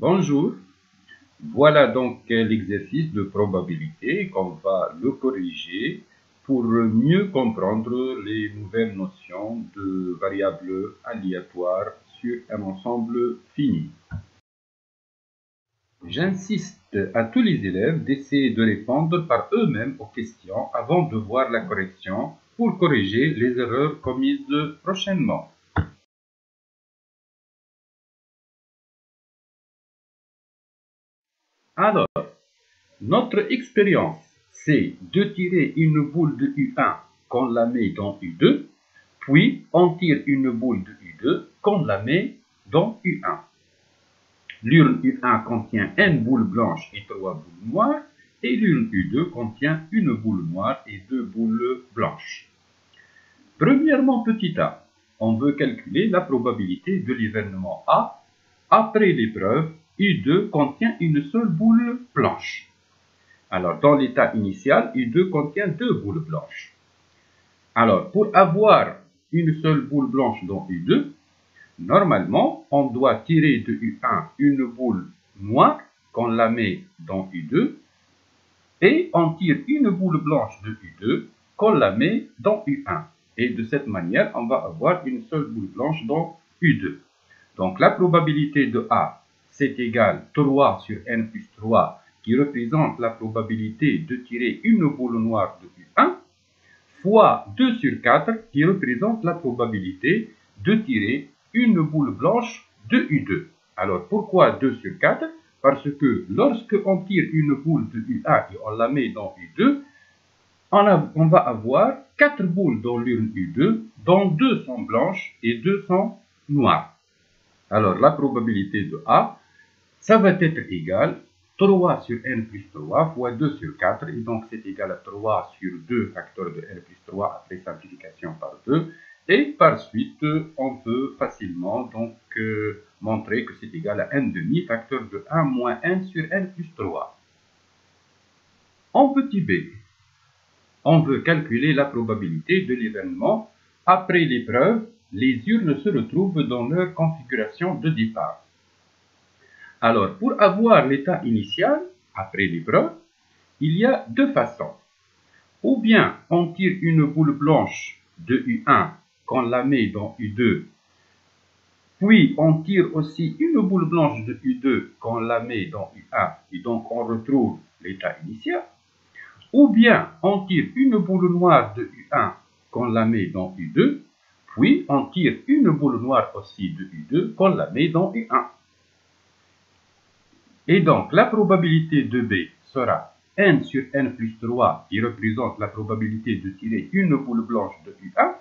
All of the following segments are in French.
Bonjour, voilà donc l'exercice de probabilité qu'on va le corriger pour mieux comprendre les nouvelles notions de variables aléatoires sur un ensemble fini. J'insiste à tous les élèves d'essayer de répondre par eux-mêmes aux questions avant de voir la correction pour corriger les erreurs commises prochainement. Alors, notre expérience, c'est de tirer une boule de U1 qu'on la met dans U2, puis on tire une boule de U2 qu'on la met dans U1. L'urne U1 contient une boule blanche et 3 boules noires, et l'urne U2 contient une boule noire et 2 boules blanches. Premièrement, petit a, on veut calculer la probabilité de l'événement A après l'épreuve U2 contient une seule boule blanche. Alors, dans l'état initial, U2 contient 2 boules blanches. Alors, pour avoir une seule boule blanche dans U2, normalement, on doit tirer de U1 une boule noire qu'on la met dans U2 et on tire une boule blanche de U2 qu'on la met dans U1. Et de cette manière, on va avoir une seule boule blanche dans U2. Donc, la probabilité de A, c'est égal 3 sur n plus 3 qui représente la probabilité de tirer une boule noire de U1, fois 2 sur 4 qui représente la probabilité de tirer une boule blanche de U2. Alors pourquoi 2 sur 4? Parce que lorsque on tire une boule de U1 et on la met dans U2, on va avoir 4 boules dans l'urne U2, dont 2 sont blanches et 2 sont noires. Alors la probabilité de A, ça va être égal 3 sur n plus 3 fois 2 sur 4, et donc c'est égal à 3 sur 2 facteur de n plus 3 après simplification par 2, et par suite on peut facilement donc montrer que c'est égal à n demi facteur de 1 moins 1 sur n plus 3. En petit b, on veut calculer la probabilité de l'événement. Après l'épreuve, les urnes se retrouvent dans leur configuration de départ. Alors, pour avoir l'état initial, après l'épreuve, il y a deux façons. Ou bien on tire une boule blanche de U1 qu'on la met dans U2, puis on tire aussi une boule blanche de U2 qu'on la met dans U1, et donc on retrouve l'état initial. Ou bien on tire une boule noire de U1 qu'on la met dans U2, puis on tire une boule noire aussi de U2 qu'on la met dans U1. Et donc, la probabilité de B sera n sur n plus 3, qui représente la probabilité de tirer une boule blanche de U1,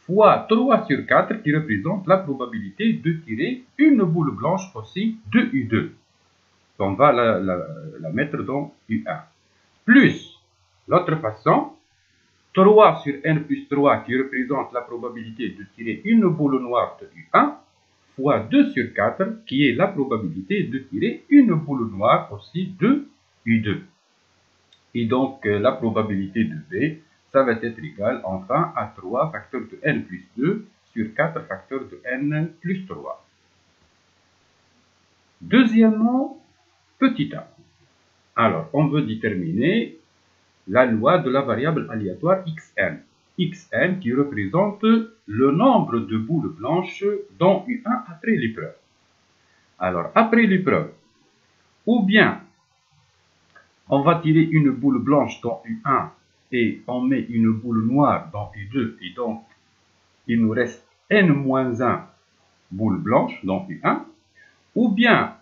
fois 3 sur 4, qui représente la probabilité de tirer une boule blanche aussi de U2. On va la mettre dans U1. Plus, l'autre façon, 3 sur n plus 3, qui représente la probabilité de tirer une boule noire de U1, fois 2 sur 4, qui est la probabilité de tirer une boule noire aussi de U2. Et donc, la probabilité de B, ça va être égal enfin à 3 facteur de n plus 2 sur 4 facteur de n plus 3. Deuxièmement, petit a. Alors, on veut déterminer la loi de la variable aléatoire xn. Xn qui représente le nombre de boules blanches dans U1 après l'épreuve. Alors, après l'épreuve, ou bien on va tirer une boule blanche dans U1 et on met une boule noire dans U2, et donc il nous reste n-1 boules blanches dans U1, ou bien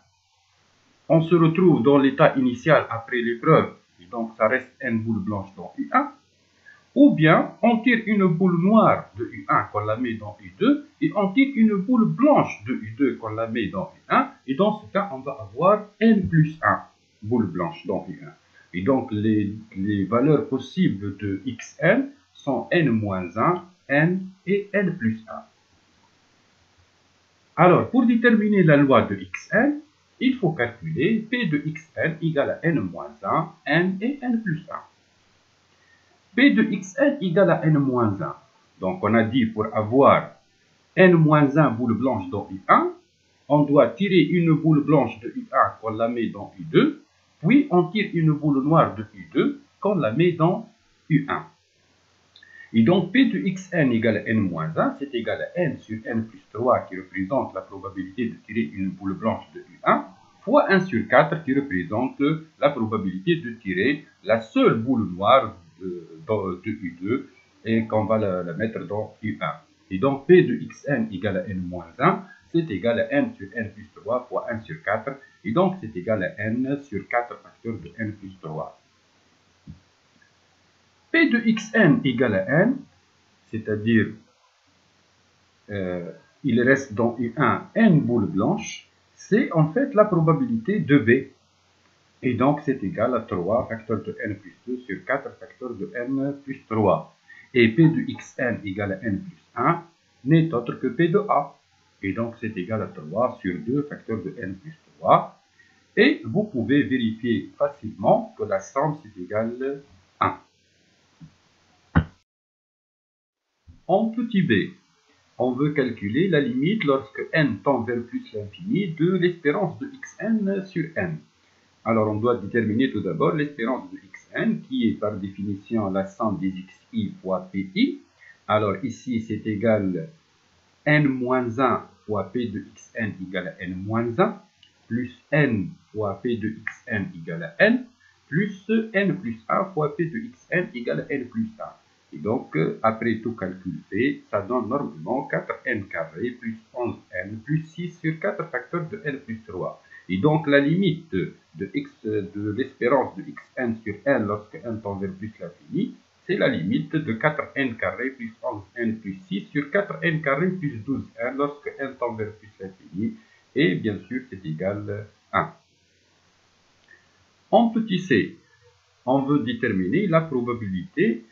on se retrouve dans l'état initial après l'épreuve, et donc ça reste n boules blanches dans U1, ou bien on tire une boule noire de U1 qu'on la met dans U2, et on tire une boule blanche de U2 qu'on la met dans U1, et dans ce cas on va avoir n plus 1 boules blanches dans U1. Et donc les valeurs possibles de xn sont n-1, n et n plus 1. Alors pour déterminer la loi de xn, il faut calculer p de xn égale à n-1, n et n plus 1. P de xn égale à n-1. Donc on a dit pour avoir n-1 boules blanches dans U1, on doit tirer une boule blanche de U1 qu'on la met dans U2, puis on tire une boule noire de U2 qu'on la met dans U1. Et donc P de xn égale à n-1, c'est égal à n sur n plus 3 qui représente la probabilité de tirer une boule blanche de U1, fois 1 sur 4 qui représente la probabilité de tirer la seule boule noire de U2 et qu'on va la mettre dans U1. Et donc P de xn égale à n-1, c'est égal à n sur n plus 3 fois 1 sur 4, et donc c'est égal à n sur 4 facteurs de n plus 3. P de xn égale à n, c'est-à-dire il reste dans U1 n boules blanches, c'est en fait la probabilité de B. Et donc c'est égal à 3 facteurs de n plus 2 sur 4 facteurs de n plus 3. Et P de xn égale à n plus 1 n'est autre que P de A. Et donc c'est égal à 3 sur 2 facteurs de n plus 3. Et vous pouvez vérifier facilement que la somme c'est égal à 1. En petit b, on veut calculer la limite lorsque n tend vers plus l'infini de l'espérance de xn sur n. Alors on doit déterminer tout d'abord l'espérance de xn qui est par définition la somme des xi fois pi. Alors ici c'est égal à n-1 fois p de xn égale à n-1 plus n fois p de xn égale à n plus n plus 1 fois p de xn égale à n plus 1. Et donc, après tout calcul fait, ça donne normalement 4n carré plus 11n plus 6 sur 4 facteurs de n plus 3. Et donc, la limite de l'espérance de xn sur n lorsque n tend vers plus l'infini, c'est la limite de 4n carré plus 11n plus 6 sur 4n carré plus 12n lorsque n tend vers plus l'infini. Et bien sûr, c'est égal à 1. En petit c, on veut déterminer la probabilité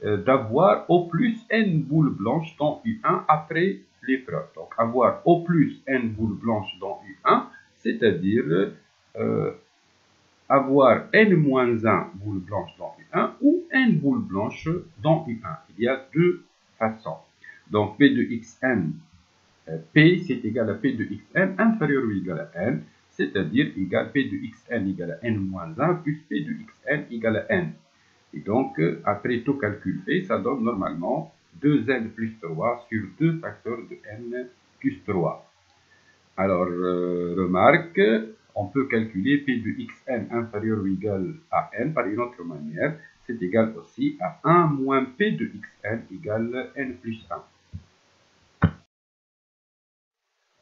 d'avoir au plus n boules blanches dans U1 après l'épreuve. Donc, avoir au plus n boules blanches dans U1, c'est-à-dire avoir n-1 boules blanches dans U1 ou n boules blanches dans U1. Il y a deux façons. Donc, P de xn, P c'est égal à P de xn inférieur ou égal à n, c'est-à-dire égal P de xn égale à n-1 plus P de xn égale à n. Et donc, après tout calcul fait, ça donne normalement 2n plus 3 sur 2 facteurs de n plus 3. Alors, remarque, on peut calculer P de xn inférieur ou égal à n par une autre manière. C'est égal aussi à 1 moins P de xn égale n plus 1.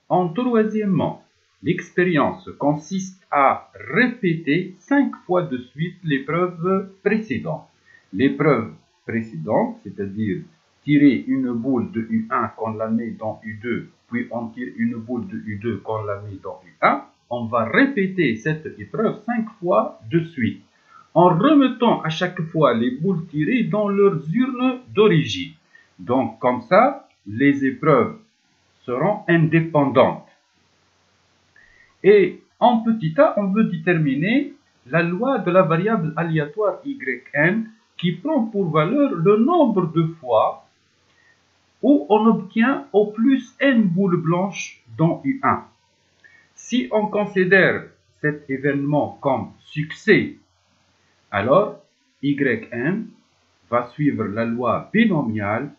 En troisièmement, l'expérience consiste à répéter 5 fois de suite l'épreuve précédente. L'épreuve précédente, c'est-à-dire tirer une boule de U1 qu'on la met dans U2, puis on tire une boule de U2 qu'on la met dans U1, on va répéter cette épreuve 5 fois de suite, en remettant à chaque fois les boules tirées dans leurs urnes d'origine. Donc comme ça, les épreuves seront indépendantes. Et en petit a, on veut déterminer la loi de la variable aléatoire yn qui prend pour valeur le nombre de fois où on obtient au plus n boules blanches dans U1. Si on considère cet événement comme succès, alors yn va suivre la loi binomiale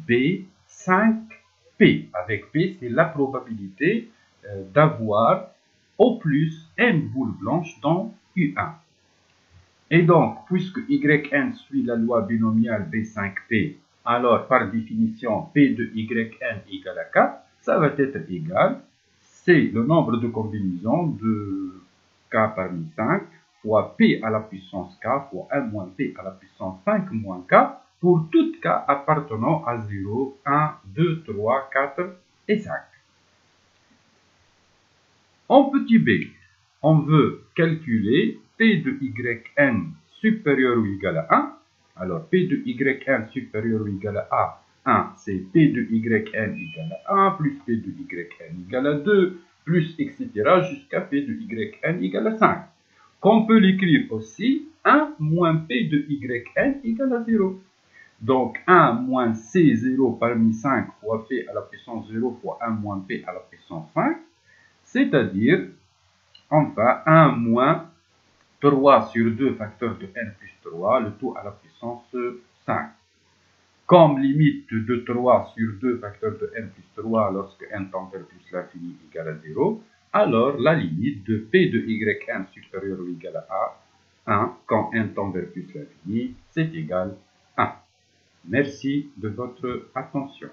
B5P. Avec P, c'est la probabilité d'avoir au plus n boules blanches dans U1. Et donc, puisque yn suit la loi binomiale B5P, alors par définition P de yn égale à K, ça va être égal, c'est le nombre de combinaisons de K parmi 5 fois P à la puissance K fois 1 moins P à la puissance 5 moins K pour toutes K appartenant à 0, 1, 2, 3, 4 et 5. En petit b, on veut calculer P de yn supérieur ou égal à 1. Alors, P de yn supérieur ou égal à 1, c'est P de yn égale à 1, plus P de yn égale à 2, plus etc. jusqu'à P de yn égale à 5. Qu'on peut l'écrire aussi 1 moins P de yn égale à 0. Donc, 1 moins C0 parmi 5 fois P à la puissance 0 fois 1 moins P à la puissance 5. c'est-à-dire, enfin, 1 moins 3 sur 2 facteur de n plus 3, le tout à la puissance 5. Comme limite de 3 sur 2 facteur de n plus 3 lorsque n tend vers plus l'infini égale à 0, alors la limite de p de yn supérieur ou égal à 1 quand n tend vers plus l'infini, c'est égal à 1. Merci de votre attention.